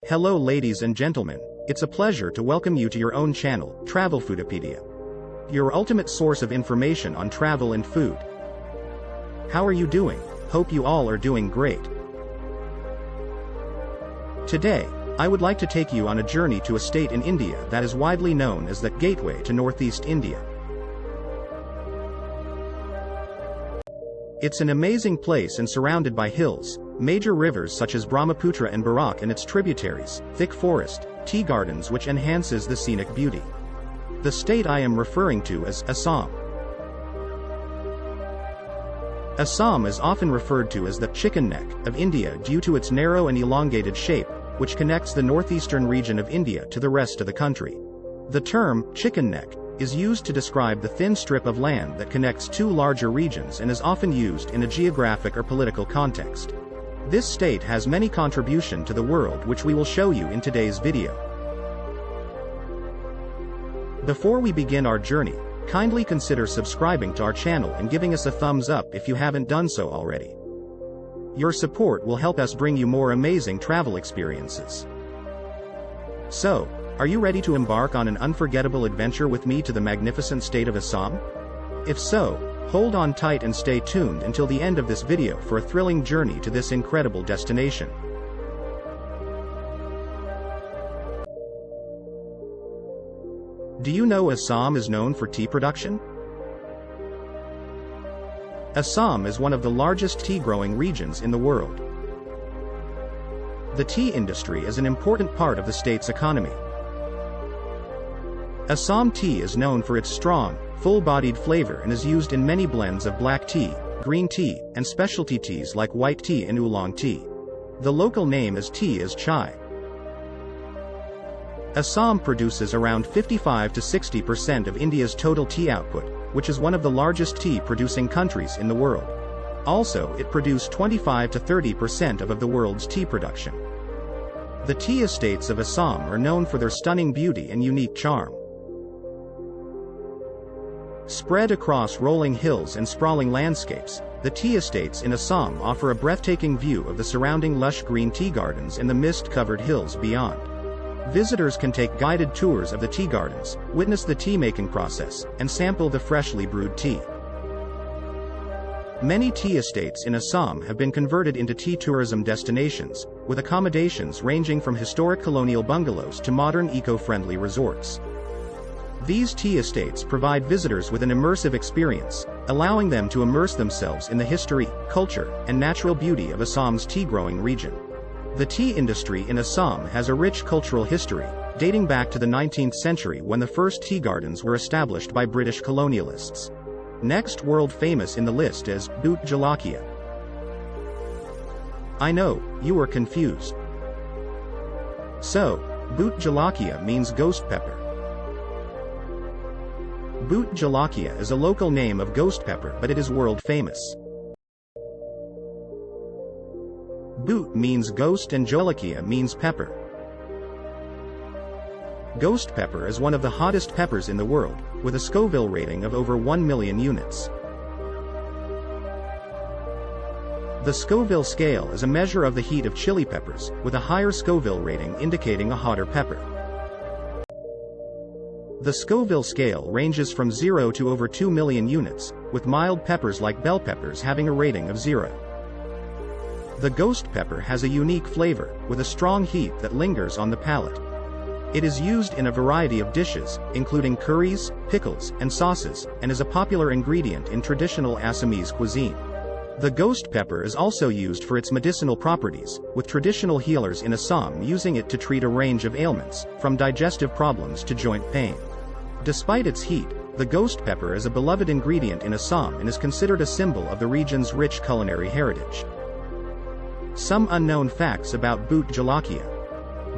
Hello ladies and gentlemen, it's a pleasure to welcome you to your own channel, Travelphotography, your ultimate source of information on travel and food. How are you doing? Hope you all are doing great. Today, I would like to take you on a journey to a state in India that is widely known as the gateway to Northeast India. It's an amazing place and surrounded by hills, major rivers such as Brahmaputra and Barak and its tributaries, thick forest, tea gardens which enhances the scenic beauty. The state I am referring to is Assam. Assam is often referred to as the chicken neck of India due to its narrow and elongated shape, which connects the northeastern region of India to the rest of the country. The term chicken neck is used to describe the thin strip of land that connects two larger regions and is often used in a geographic or political context. This state has many contributions to the world which we will show you in today's video. Before we begin our journey, kindly consider subscribing to our channel and giving us a thumbs up if you haven't done so already. Your support will help us bring you more amazing travel experiences. So, are you ready to embark on an unforgettable adventure with me to the magnificent state of Assam? If so, hold on tight and stay tuned until the end of this video for a thrilling journey to this incredible destination. Do you know Assam is known for tea production? Assam is one of the largest tea-growing regions in the world. The tea industry is an important part of the state's economy. Assam tea is known for its strong, full-bodied flavor and is used in many blends of black tea, green tea, and specialty teas like white tea and oolong tea. The local name is tea as chai. Assam produces around 55 to 60% of India's total tea output, which is one of the largest tea-producing countries in the world. Also, it produced 25 to 30% of the world's tea production. The tea estates of Assam are known for their stunning beauty and unique charm. Spread across rolling hills and sprawling landscapes, the tea estates in Assam offer a breathtaking view of the surrounding lush green tea gardens and the mist-covered hills beyond. Visitors can take guided tours of the tea gardens, witness the tea-making process, and sample the freshly brewed tea. Many tea estates in Assam have been converted into tea tourism destinations, with accommodations ranging from historic colonial bungalows to modern eco-friendly resorts. These tea estates provide visitors with an immersive experience, allowing them to immerse themselves in the history, culture, and natural beauty of Assam's tea-growing region. The tea industry in Assam has a rich cultural history, dating back to the 19th century when the first tea gardens were established by British colonialists. Next world famous in the list is Bhut Jalakia. I know, you are confused. So, Bhut Jalakia means ghost pepper. Bhut Jalakia is a local name of ghost pepper, but it is world famous. Bhut means ghost and Jalakia means pepper. Ghost pepper is one of the hottest peppers in the world, with a Scoville rating of over 1 million units. The Scoville scale is a measure of the heat of chili peppers, with a higher Scoville rating indicating a hotter pepper. The Scoville scale ranges from 0 to over 2 million units, with mild peppers like bell peppers having a rating of 0. The ghost pepper has a unique flavor, with a strong heat that lingers on the palate. It is used in a variety of dishes, including curries, pickles, and sauces, and is a popular ingredient in traditional Assamese cuisine. The ghost pepper is also used for its medicinal properties, with traditional healers in Assam using it to treat a range of ailments, from digestive problems to joint pain. Despite its heat, the ghost pepper is a beloved ingredient in Assam and is considered a symbol of the region's rich culinary heritage. Some unknown facts about Bhut Jalakia.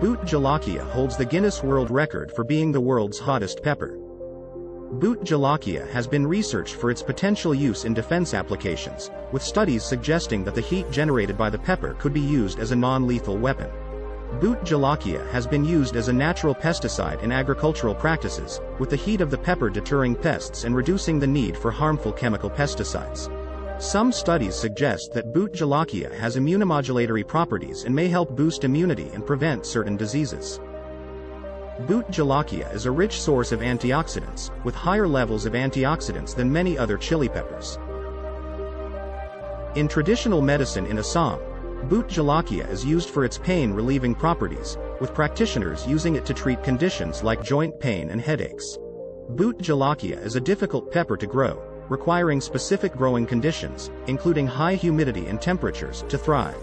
Bhut Jalakia holds the Guinness World Record for being the world's hottest pepper. Bhut Jalakia has been researched for its potential use in defense applications, with studies suggesting that the heat generated by the pepper could be used as a non-lethal weapon. Bhut Jalakia has been used as a natural pesticide in agricultural practices, with the heat of the pepper deterring pests and reducing the need for harmful chemical pesticides. Some studies suggest that boot jalakia has immunomodulatory properties and may help boost immunity and prevent certain diseases. Boot jalakia is a rich source of antioxidants, with higher levels of antioxidants than many other chili peppers. In traditional medicine in Assam, boot jalakia is used for its pain-relieving properties, with practitioners using it to treat conditions like joint pain and headaches. Boot jalakia is a difficult pepper to grow, requiring specific growing conditions, including high humidity and temperatures, to thrive.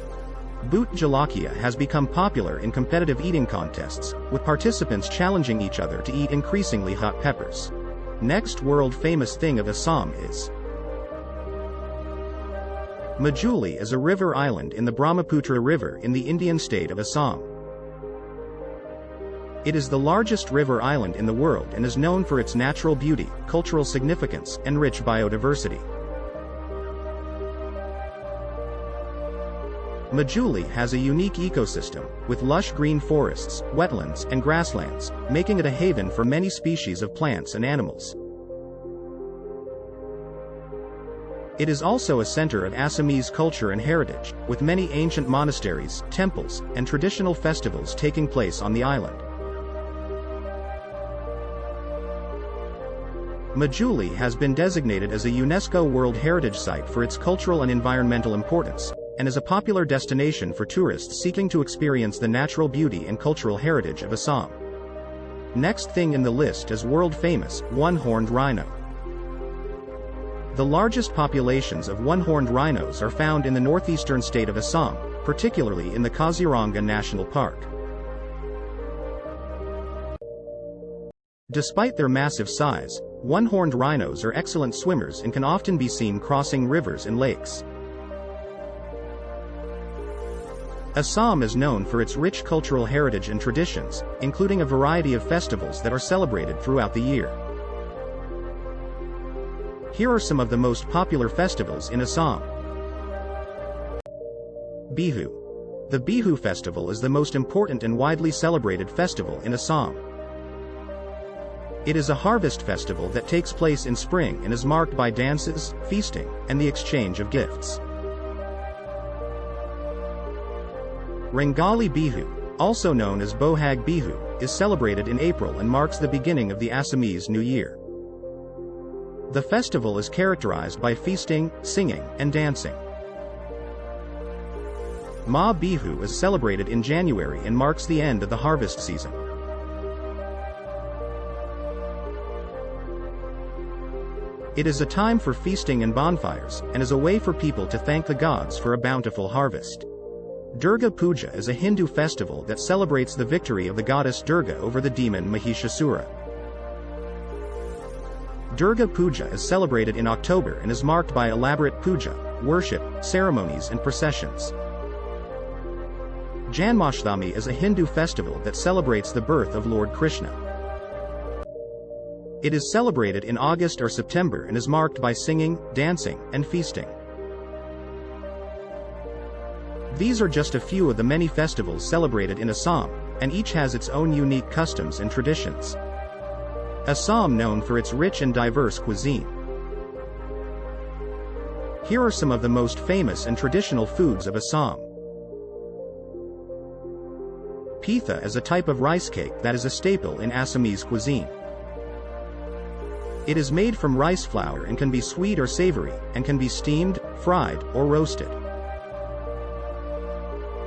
Boot jalakia has become popular in competitive eating contests, with participants challenging each other to eat increasingly hot peppers. Next world-famous thing of Assam is Majuli is a river island in the Brahmaputra River in the Indian state of Assam. It is the largest river island in the world and is known for its natural beauty, cultural significance, and rich biodiversity. Majuli has a unique ecosystem, with lush green forests, wetlands, and grasslands, making it a haven for many species of plants and animals. It is also a center of Assamese culture and heritage, with many ancient monasteries, temples, and traditional festivals taking place on the island. Majuli has been designated as a UNESCO World Heritage Site for its cultural and environmental importance, and is a popular destination for tourists seeking to experience the natural beauty and cultural heritage of Assam. Next thing in the list is world-famous one-horned rhino. The largest populations of one-horned rhinos are found in the northeastern state of Assam, particularly in the Kaziranga National Park. Despite their massive size, one-horned rhinos are excellent swimmers and can often be seen crossing rivers and lakes. Assam is known for its rich cultural heritage and traditions, including a variety of festivals that are celebrated throughout the year. Here are some of the most popular festivals in Assam. Bihu. The Bihu festival is the most important and widely celebrated festival in Assam. It is a harvest festival that takes place in spring and is marked by dances, feasting, and the exchange of gifts. Rangali Bihu, also known as Bohag Bihu, is celebrated in April and marks the beginning of the Assamese New Year. The festival is characterized by feasting, singing, and dancing. Ma Bihu is celebrated in January and marks the end of the harvest season. It is a time for feasting and bonfires, and is a way for people to thank the gods for a bountiful harvest. Durga Puja is a Hindu festival that celebrates the victory of the goddess Durga over the demon Mahishasura. Durga Puja is celebrated in October and is marked by elaborate puja, worship, ceremonies and processions. Janmashtami is a Hindu festival that celebrates the birth of Lord Krishna. It is celebrated in August or September and is marked by singing, dancing, and feasting. These are just a few of the many festivals celebrated in Assam, and each has its own unique customs and traditions. Assam known for its rich and diverse cuisine. Here are some of the most famous and traditional foods of Assam. Pitha is a type of rice cake that is a staple in Assamese cuisine. It is made from rice flour and can be sweet or savory, and can be steamed, fried, or roasted.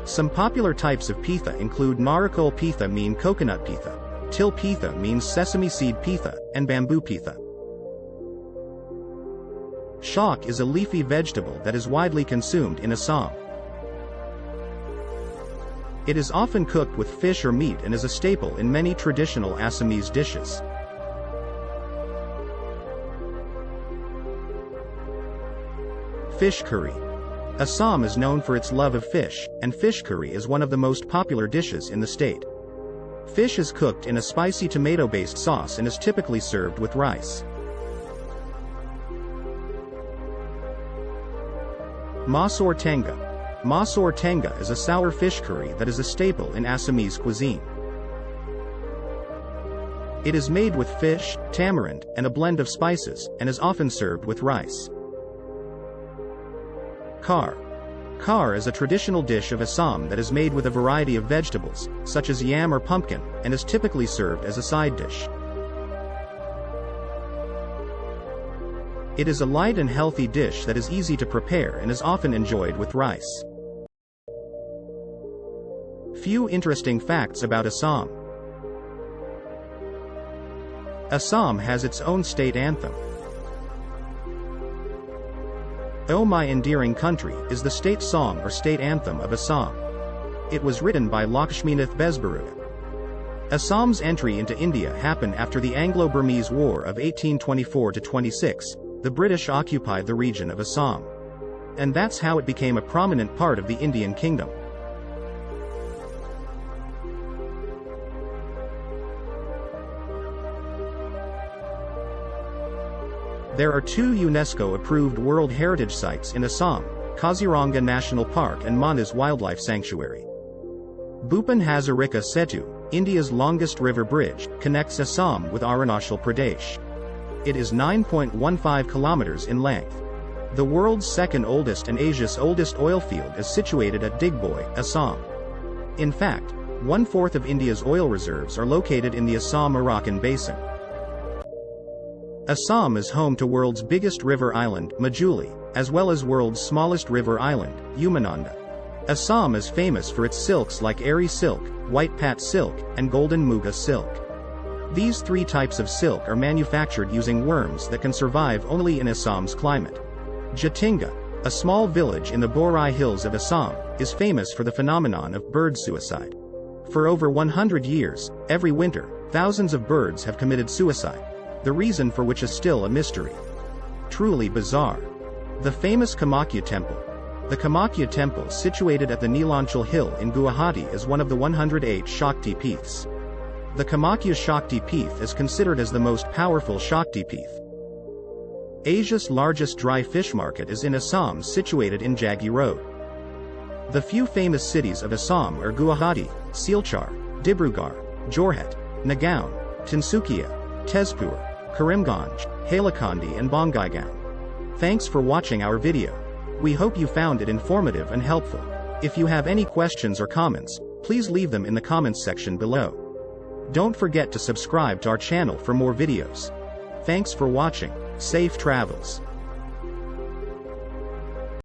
Some popular types of pitha include narikol pitha mean coconut pitha, til pitha means sesame seed pitha, and bamboo pitha. Shak is a leafy vegetable that is widely consumed in Assam. It is often cooked with fish or meat and is a staple in many traditional Assamese dishes. Fish curry. Assam is known for its love of fish, and fish curry is one of the most popular dishes in the state. Fish is cooked in a spicy tomato-based sauce and is typically served with rice. Masor tenga. Masor tenga is a sour fish curry that is a staple in Assamese cuisine. It is made with fish, tamarind, and a blend of spices, and is often served with rice. Kar. Kar is a traditional dish of Assam that is made with a variety of vegetables, such as yam or pumpkin, and is typically served as a side dish. It is a light and healthy dish that is easy to prepare and is often enjoyed with rice. Few interesting facts about Assam. Assam has its own state anthem. "O My Endearing Country" is the state song or state anthem of Assam. It was written by Lakshminath Bezbarua. Assam's entry into India happened after the Anglo-Burmese War of 1824–26. The British occupied the region of Assam. And that's how it became a prominent part of the Indian kingdom. There are 2 UNESCO-approved World Heritage Sites in Assam, Kaziranga National Park and Manas Wildlife Sanctuary. Bhupen Hazarika Setu, India's longest river bridge, connects Assam with Arunachal Pradesh. It is 9.15 kilometers in length. The world's second oldest and Asia's oldest oil field is situated at Digboi, Assam. In fact, 1/4 of India's oil reserves are located in the Assam-Arakan Basin. Assam is home to world's biggest river island, Majuli, as well as world's smallest river island, Umananda. Assam is famous for its silks like Eri silk, white pat silk, and golden muga silk. These 3 types of silk are manufactured using worms that can survive only in Assam's climate. Jatinga, a small village in the Borai Hills of Assam, is famous for the phenomenon of bird suicide. For over 100 years, every winter, thousands of birds have committed suicide, the reason for which is still a mystery. Truly bizarre. The famous Kamakya Temple. The Kamakya Temple, situated at the Neelanchal Hill in Guwahati, is one of the 108 Shakti Peeths. The Kamakya Shakti Peeth is considered as the most powerful Shakti Peeth. Asia's largest dry fish market is in Assam, situated in Jagi Road. The few famous cities of Assam are Guwahati, Silchar, Dibrugarh, Jorhat, Nagaon, Tinsukia, Tezpur, Karimganj, Hailakandi and Bongaigaon. Thanks for watching our video. We hope you found it informative and helpful. If you have any questions or comments, please leave them in the comments section below. Don't forget to subscribe to our channel for more videos. Thanks for watching. Safe travels.